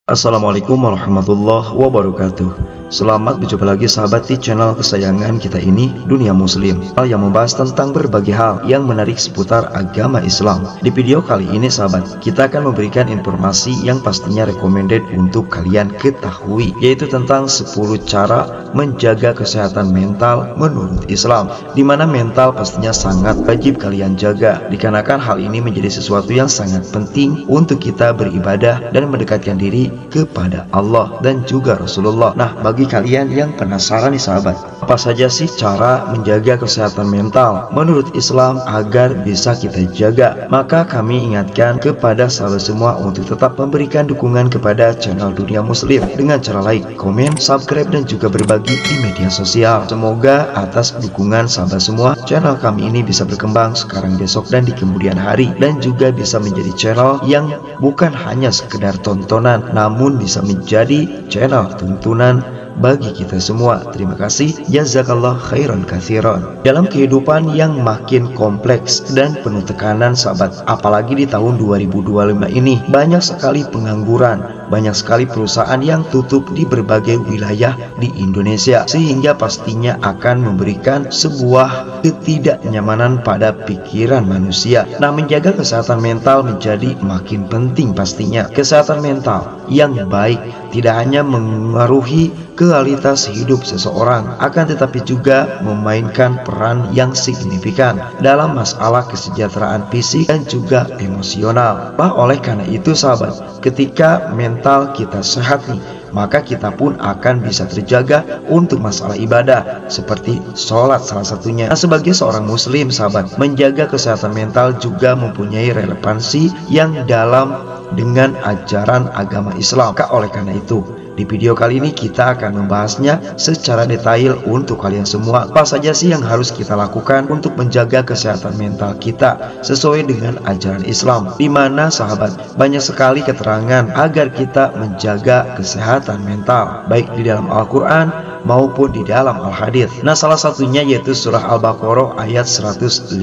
Assalamualaikum warahmatullahi wabarakatuh. Selamat berjumpa lagi sahabat di channel kesayangan kita ini, Dunia Muslim, yang membahas tentang berbagai hal yang menarik seputar agama Islam. Di video kali ini sahabat, kita akan memberikan informasi yang pastinya recommended untuk kalian ketahui, yaitu tentang 10 cara menjaga kesehatan mental menurut Islam, dimana mental pastinya sangat wajib kalian jaga, dikarenakan hal ini menjadi sesuatu yang sangat penting untuk kita beribadah dan mendekatkan diri kepada Allah dan juga Rasulullah. Nah, bagi kalian yang penasaran nih sahabat, apa saja sih cara menjaga kesehatan mental menurut Islam agar bisa kita jaga? Maka kami ingatkan kepada sahabat semua untuk tetap memberikan dukungan kepada channel Dunia Muslim dengan cara like, komen, subscribe, dan juga berbagi di media sosial. Semoga atas dukungan sahabat semua, channel kami ini bisa berkembang sekarang, besok, dan di kemudian hari, dan juga bisa menjadi channel yang bukan hanya sekedar tontonan, namun bisa menjadi channel tuntunan bagi kita semua. Terima kasih, jazakallah khairan katsiran. Dalam kehidupan yang makin kompleks dan penuh tekanan sahabat, apalagi di tahun 2025 ini, banyak sekali pengangguran, banyak sekali perusahaan yang tutup di berbagai wilayah di Indonesia, sehingga pastinya akan memberikan sebuah ketidaknyamanan pada pikiran manusia. Nah, menjaga kesehatan mental menjadi makin penting pastinya. Kesehatan mental yang baik tidak hanya mengaruhi kualitas hidup seseorang, akan tetapi juga memainkan peran yang signifikan dalam masalah kesejahteraan fisik dan juga emosional. Oleh karena itu sahabat, ketika mental kita sehat nih, maka kita pun akan bisa terjaga untuk masalah ibadah seperti sholat salah satunya. Nah, sebagai seorang muslim sahabat, menjaga kesehatan mental juga mempunyai relevansi yang dalam dengan ajaran agama Islam. Oleh karena itu, di video kali ini kita akan membahasnya secara detail untuk kalian semua. Apa saja sih yang harus kita lakukan untuk menjaga kesehatan mental kita sesuai dengan ajaran Islam, di mana sahabat, banyak sekali keterangan agar kita menjaga kesehatan mental, baik di dalam Al-Quran maupun di dalam Al-Hadits. Nah, salah satunya yaitu surah Al-Baqarah ayat 155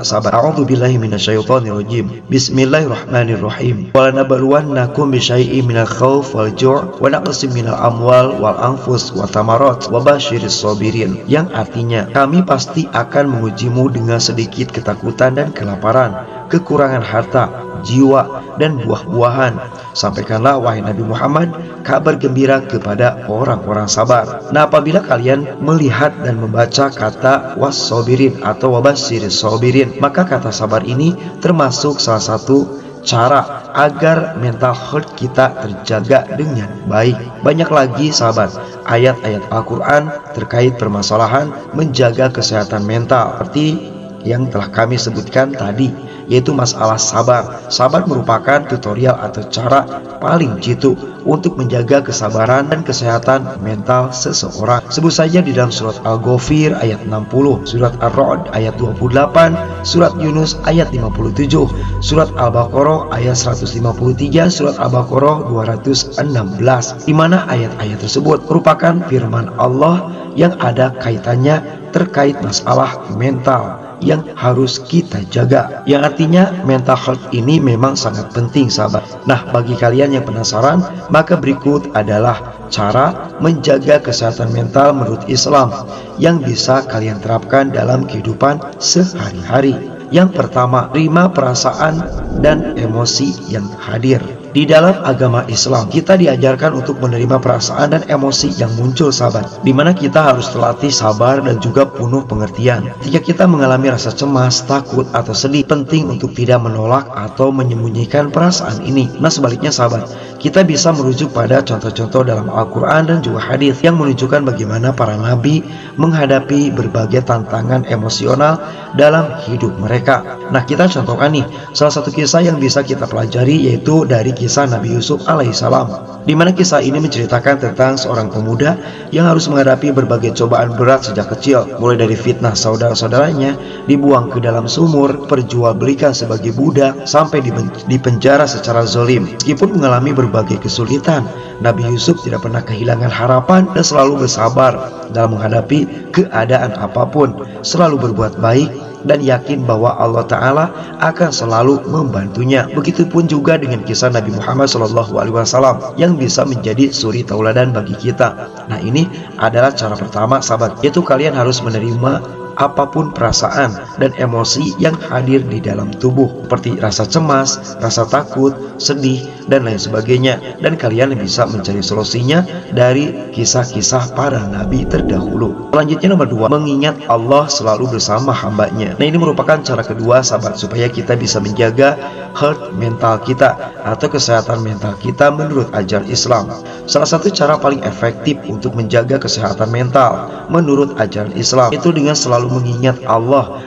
sahabat. A'udzubillahi minasyaitonirrajim. Bismillahirrahmanirrahim. Wa lanabluwannakum bisyai'in minal khauf wal ju' wa naqsim minal amwal wal anfus wa thamarat wa basyiris sabirin. Yang artinya, kami pasti akan mengujimu dengan sedikit ketakutan dan kelaparan, kekurangan harta, jiwa, dan buah-buahan. Sampaikanlah wahai Nabi Muhammad kabar gembira kepada orang-orang sabar. Nah, apabila kalian melihat dan membaca kata was-sabirin atau wabasyiris sabirin, maka kata sabar ini termasuk salah satu cara agar mental health kita terjaga dengan baik. Banyak lagi sahabat ayat-ayat Al-Quran terkait permasalahan menjaga kesehatan mental, seperti yang telah kami sebutkan tadi, yaitu masalah sabar. Sabar merupakan tutorial atau cara paling jitu untuk menjaga kesabaran dan kesehatan mental seseorang. Sebut saja di dalam surat Al-Ghafir ayat 60, surat Ar-Ra'd ayat 28, surat Yunus ayat 57, surat Al-Baqarah ayat 153, surat Al-Baqarah 216, di mana ayat-ayat tersebut merupakan firman Allah yang ada kaitannya terkait masalah mental yang harus kita jaga, yang artinya mental health ini memang sangat penting sahabat. Nah, bagi kalian yang penasaran, maka berikut adalah cara menjaga kesehatan mental menurut Islam yang bisa kalian terapkan dalam kehidupan sehari-hari. Yang pertama, terima perasaan dan emosi yang hadir. Di dalam agama Islam, kita diajarkan untuk menerima perasaan dan emosi yang muncul sahabat, dimana kita harus terlatih sabar dan juga penuh pengertian. Jika kita mengalami rasa cemas, takut, atau sedih, penting untuk tidak menolak atau menyembunyikan perasaan ini. Nah, sebaliknya sahabat, kita bisa merujuk pada contoh-contoh dalam Al-Quran dan juga hadis yang menunjukkan bagaimana para nabi menghadapi berbagai tantangan emosional dalam hidup mereka. Nah, kita contohkan nih salah satu kisah yang bisa kita pelajari, yaitu dari kisah Nabi Yusuf alaihissalam, di mana kisah ini menceritakan tentang seorang pemuda yang harus menghadapi berbagai cobaan berat sejak kecil, mulai dari fitnah saudara-saudaranya, dibuang ke dalam sumur, perjualbelikan sebagai budak, sampai dipenjara secara zalim. Meskipun mengalami berbagai kesulitan, Nabi Yusuf tidak pernah kehilangan harapan dan selalu bersabar dalam menghadapi keadaan apapun, selalu berbuat baik dan yakin bahwa Allah Ta'ala akan selalu membantunya. Begitupun juga dengan kisah Nabi Muhammad SAW yang bisa menjadi suri tauladan bagi kita. Nah, ini adalah cara pertama sahabat, yaitu kalian harus menerima apapun perasaan dan emosi yang hadir di dalam tubuh, seperti rasa cemas, rasa takut, sedih, dan lain sebagainya. Dan kalian bisa mencari solusinya dari kisah-kisah para nabi terdahulu. Selanjutnya nomor 2, mengingat Allah selalu bersama hambanya. Nah, ini merupakan cara kedua sahabat, supaya kita bisa menjaga health mental kita atau kesehatan mental kita menurut ajaran Islam. Salah satu cara paling efektif untuk menjaga kesehatan mental menurut ajaran Islam itu dengan selalu mengingat Allah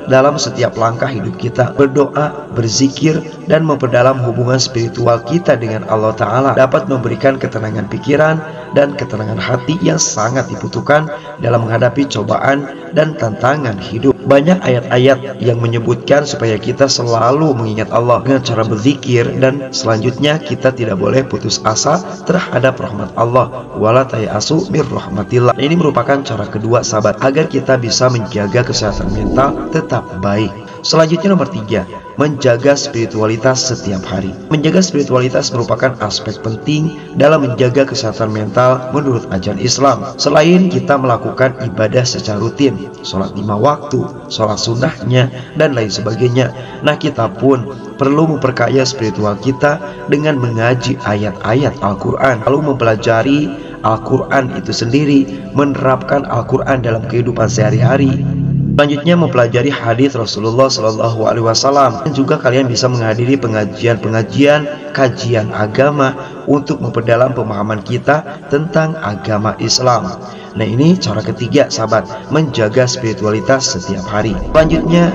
dalam setiap langkah hidup kita. Berdoa, berzikir, dan memperdalam hubungan spiritual kita dengan Allah Ta'ala dapat memberikan ketenangan pikiran dan ketenangan hati yang sangat dibutuhkan dalam menghadapi cobaan dan tantangan hidup. Banyak ayat-ayat yang menyebutkan supaya kita selalu mengingat Allah dengan cara berzikir, dan selanjutnya kita tidak boleh putus asa terhadap rahmat Allah. Wala tayasu mir rahmatillah. Ini merupakan cara kedua sahabat agar kita bisa menjaga kesehatan mental tetap baik. Selanjutnya nomor 3, menjaga spiritualitas setiap hari. Menjaga spiritualitas merupakan aspek penting dalam menjaga kesehatan mental menurut ajaran Islam. Selain kita melakukan ibadah secara rutin, sholat 5 waktu, sholat sunnahnya, dan lain sebagainya, nah kita pun perlu memperkaya spiritual kita dengan mengaji ayat-ayat Al-Quran, lalu mempelajari Al-Quran itu sendiri, menerapkan Al-Quran dalam kehidupan sehari-hari. Selanjutnya mempelajari hadis Rasulullah SAW, dan juga kalian bisa menghadiri pengajian-pengajian kajian agama untuk memperdalam pemahaman kita tentang agama Islam. Nah, ini cara ketiga sahabat, menjaga spiritualitas setiap hari. Selanjutnya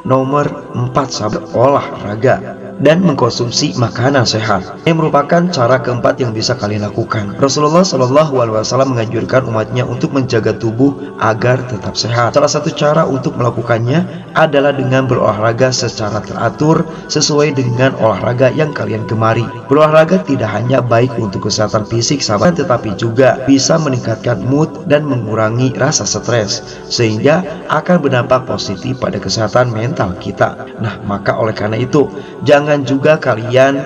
nomor 4 sahabat, olahraga dan mengkonsumsi makanan sehat. Ini merupakan cara keempat yang bisa kalian lakukan. Rasulullah SAW menganjurkan umatnya untuk menjaga tubuh agar tetap sehat. Salah satu cara untuk melakukannya adalah dengan berolahraga secara teratur sesuai dengan olahraga yang kalian gemari. Berolahraga tidak hanya baik untuk kesehatan fisik sahabat, tetapi juga bisa meningkatkan mood dan mengurangi rasa stres, sehingga akan berdampak positif pada kesehatan mental kita. Nah, maka oleh karena itu jangan juga kalian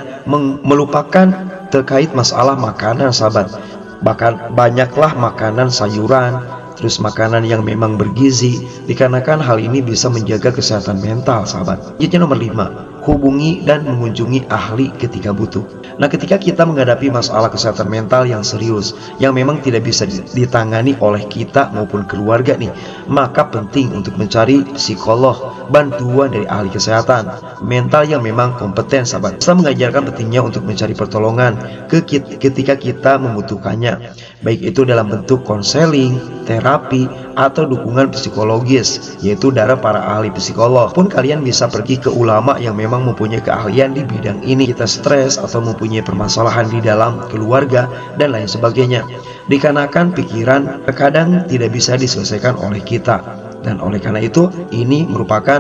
melupakan terkait masalah makanan sahabat. Bahkan banyaklah makanan sayuran, terus makanan yang memang bergizi, dikarenakan hal ini bisa menjaga kesehatan mental sahabat. Jadi nomor 5, hubungi dan mengunjungi ahli ketika butuh. Nah, ketika kita menghadapi masalah kesehatan mental yang serius, yang memang tidak bisa ditangani oleh kita maupun keluarga nih, maka penting untuk mencari psikolog, bantuan dari ahli kesehatan mental yang memang kompeten sahabat. Islam mengajarkan pentingnya untuk mencari pertolongan ketika kita membutuhkannya, baik itu dalam bentuk konseling, terapi, atau dukungan psikologis, yaitu dari para ahli psikolog. Pun kalian bisa pergi ke ulama yang memang mempunyai keahlian di bidang ini. Kita stres atau mempunyai permasalahan di dalam keluarga dan lain sebagainya, dikarenakan pikiran terkadang tidak bisa diselesaikan oleh kita. Dan oleh karena itu, ini merupakan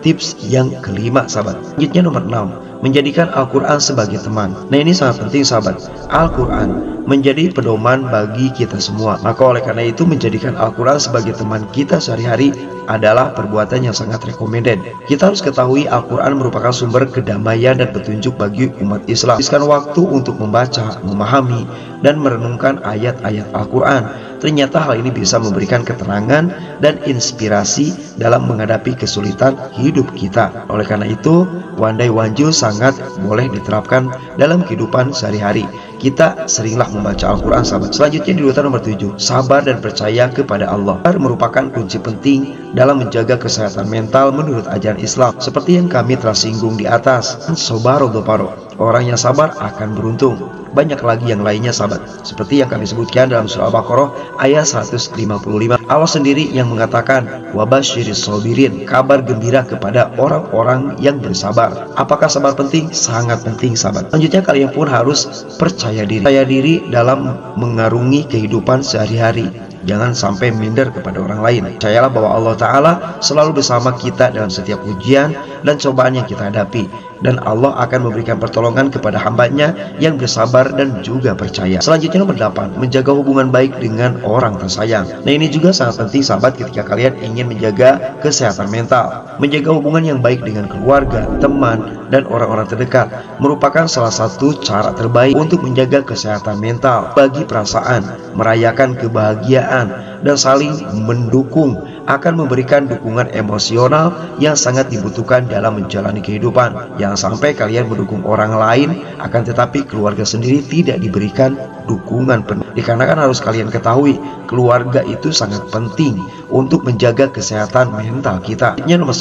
tips yang kelima sahabat. Selanjutnya nomor 6, menjadikan Al-Quran sebagai teman. Nah, ini sangat penting sahabat. Al-Quran menjadi pedoman bagi kita semua. Maka oleh karena itu, menjadikan Al-Quran sebagai teman kita sehari-hari adalah perbuatan yang sangat recommended. Kita harus ketahui Al-Quran merupakan sumber kedamaian dan petunjuk bagi umat Islam. Habiskan waktu untuk membaca, memahami, dan merenungkan ayat-ayat Al-Quran. Ternyata hal ini bisa memberikan keterangan dan inspirasi dalam menghadapi kesulitan hidup kita. Oleh karena itu, Wandai Wanju sangat boleh diterapkan dalam kehidupan sehari-hari. Kita seringlah membaca Al-Quran sahabat. Selanjutnya di urutan nomor 7, sabar dan percaya kepada Allah. Sabar merupakan kunci penting dalam menjaga kesehatan mental menurut ajaran Islam. Seperti yang kami telah singgung di atas, orang yang sabar akan beruntung. Banyak lagi yang lainnya sahabat, seperti yang kami sebutkan dalam surah Al-Baqarah ayat 155. Allah sendiri yang mengatakan, wabasyiris sabirin, kabar gembira kepada orang-orang yang bersabar. Apakah sabar penting? Sangat penting sahabat. Selanjutnya kalian pun harus percaya diri dalam mengarungi kehidupan sehari-hari. Jangan sampai minder kepada orang lain. Percayalah bahwa Allah Ta'ala selalu bersama kita dalam setiap ujian dan cobaan yang kita hadapi. dan Allah akan memberikan pertolongan kepada hambanya yang bersabar dan juga percaya. Selanjutnya nomor 8, menjaga hubungan baik dengan orang tersayang. Nah, ini juga sangat penting sahabat ketika kalian ingin menjaga kesehatan mental. Menjaga hubungan yang baik dengan keluarga, teman, dan orang-orang terdekat merupakan salah satu cara terbaik untuk menjaga kesehatan mental. Bagi perasaan, merayakan kebahagiaan, dan saling mendukung akan memberikan dukungan emosional yang sangat dibutuhkan dalam menjalani kehidupan. Jangan sampai kalian mendukung orang lain, akan tetapi keluarga sendiri tidak diberikan dukungan penuh. Dikarenakan harus kalian ketahui, keluarga itu sangat penting untuk menjaga kesehatan mental kita. Yang nomor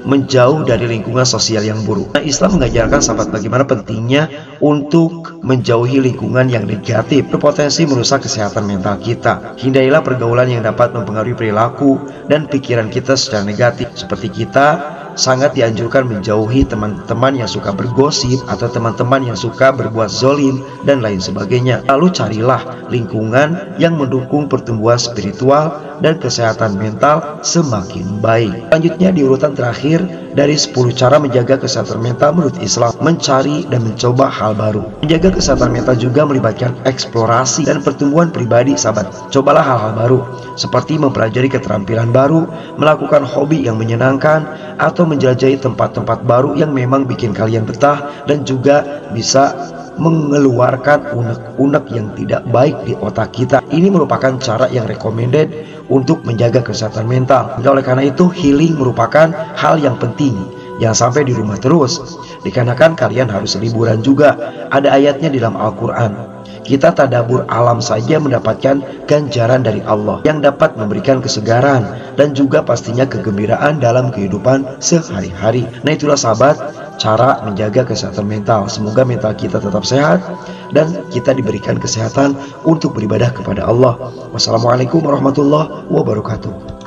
9, menjauh dari lingkungan sosial yang buruk. Nah, Islam mengajarkan sahabat bagaimana pentingnya untuk menjauhi lingkungan yang negatif, berpotensi merusak kesehatan mental kita. Hindarilah pergaulan yang dapat mempengaruhi perilaku dan pikiran kita secara negatif. Seperti kita sangat dianjurkan menjauhi teman-teman yang suka bergosip atau teman-teman yang suka berbuat zolim dan lain sebagainya. Lalu carilah lingkungan yang mendukung pertumbuhan spiritual dan kesehatan mental semakin baik. Selanjutnya di urutan terakhir dari 10 cara menjaga kesehatan mental menurut Islam, mencari dan mencoba hal baru. Menjaga kesehatan mental juga melibatkan eksplorasi dan pertumbuhan pribadi sahabat. Cobalah hal-hal baru seperti mempelajari keterampilan baru, melakukan hobi yang menyenangkan, atau menjelajahi tempat-tempat baru yang memang bikin kalian betah dan juga bisa mengeluarkan unek-unek yang tidak baik di otak kita. Ini merupakan cara yang recommended untuk menjaga kesehatan mental. Oleh karena itu, healing merupakan hal yang penting. Jangan sampai di rumah terus, dikarenakan kalian harus liburan juga. Ada ayatnya di dalam Al-Quran. Kita tadabur alam saja mendapatkan ganjaran dari Allah yang dapat memberikan kesegaran dan juga pastinya kegembiraan dalam kehidupan sehari-hari. Nah, itulah sahabat cara menjaga kesehatan mental. Semoga mental kita tetap sehat dan kita diberikan kesehatan untuk beribadah kepada Allah. Wassalamualaikum warahmatullahi wabarakatuh.